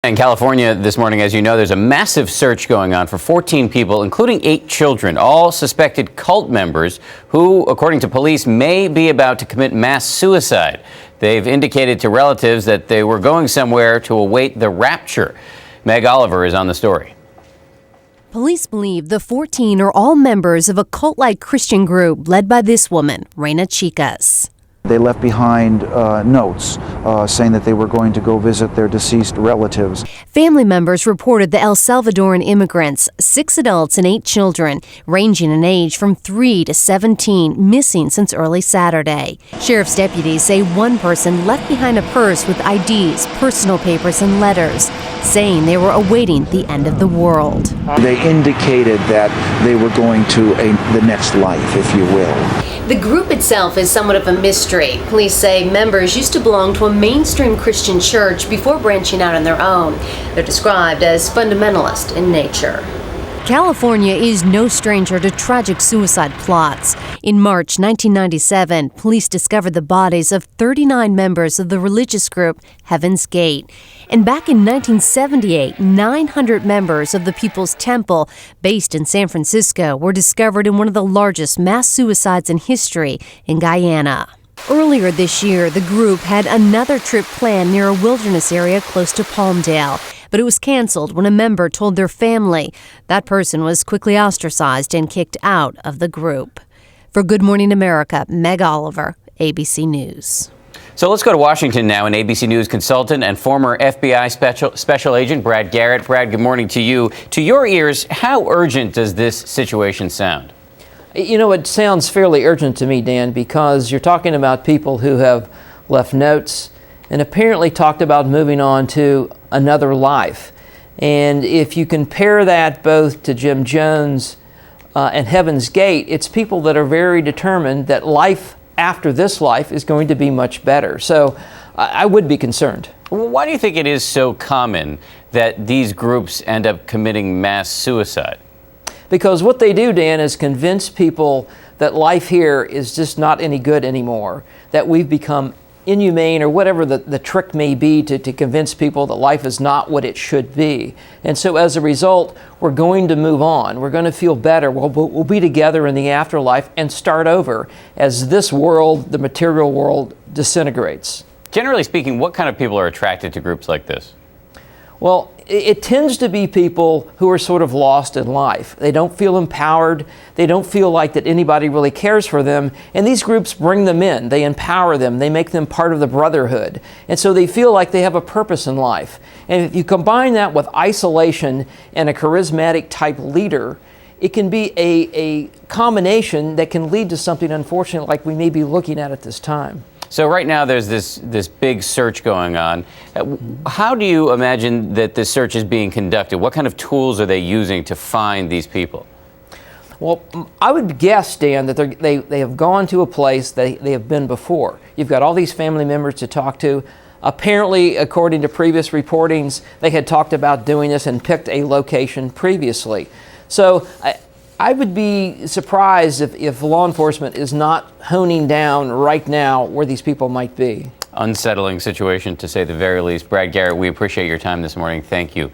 In California this morning, as you know, there's a massive search going on for 14 people, including 8 children, all suspected cult members who, according to police, may be about to commit mass suicide. They've indicated to relatives that they were going somewhere to await the rapture. Meg Oliver is on the story. Police believe the 14 are all members of a cult-like Christian group led by this woman, Reina Chicas. They left behind notes saying that they were going to go visit their deceased relatives. Family members reported the El Salvadoran immigrants, 6 adults and 8 children, ranging in age from 3 to 17, missing since early Saturday. Sheriff's deputies say one person left behind a purse with IDs, personal papers, and letters, saying they were awaiting the end of the world. They indicated that they were going to the next life, if you will. The group itself is somewhat of a mystery. Police say members used to belong to a mainstream Christian church before branching out on their own. They're described as fundamentalist in nature. California is no stranger to tragic suicide plots. In March 1997, police discovered the bodies of 39 members of the religious group Heaven's Gate. And back in 1978, 900 members of the People's Temple, based in San Francisco, were discovered in one of the largest mass suicides in history in Guyana. Earlier this year, the group had another trip planned near a wilderness area close to Palmdale, but it was canceled when a member told their family. That person was quickly ostracized and kicked out of the group. For Good Morning America, Meg Oliver, ABC News. So let's go to Washington now. An ABC News consultant and former FBI special agent Brad Garrett. Brad, good morning to you. To your ears, how urgent does this situation sound? You know, it sounds fairly urgent to me, Dan, because you're talking about people who have left notes and apparently talked about moving on to another life. And if you compare that both to Jim Jones and Heaven's Gate, it's people that are very determined that life after this life is going to be much better. So I would be concerned. Why do you think it is so common that these groups end up committing mass suicide? Because what they do, Dan, is convince people that life here is just not any good anymore, that we've become inhumane or whatever the trick may be to convince people that life is not what it should be. And so as a result, we're going to move on. We're going to feel better. We'll be together in the afterlife and start over as this world, the material world, disintegrates. Generally speaking, what kind of people are attracted to groups like this? Well, it tends to be people who are sort of lost in life. They don't feel empowered. They don't feel like that anybody really cares for them. And these groups bring them in. They empower them. They make them part of the brotherhood. And so they feel like they have a purpose in life. And if you combine that with isolation and a charismatic type leader, it can be a combination that can lead to something unfortunate like we may be looking at this time. So right now there's this big search going on. How do you imagine that this search is being conducted? What kind of tools are they using to find these people? Well, I would guess, Dan, that they have gone to a place they have been before. You've got all these family members to talk to. Apparently, according to previous reportings, they had talked about doing this and picked a location previously. So I would be surprised if law enforcement is not honing down right now where these people might be. Unsettling situation, to say the very least. Brad Garrett, we appreciate your time this morning. Thank you.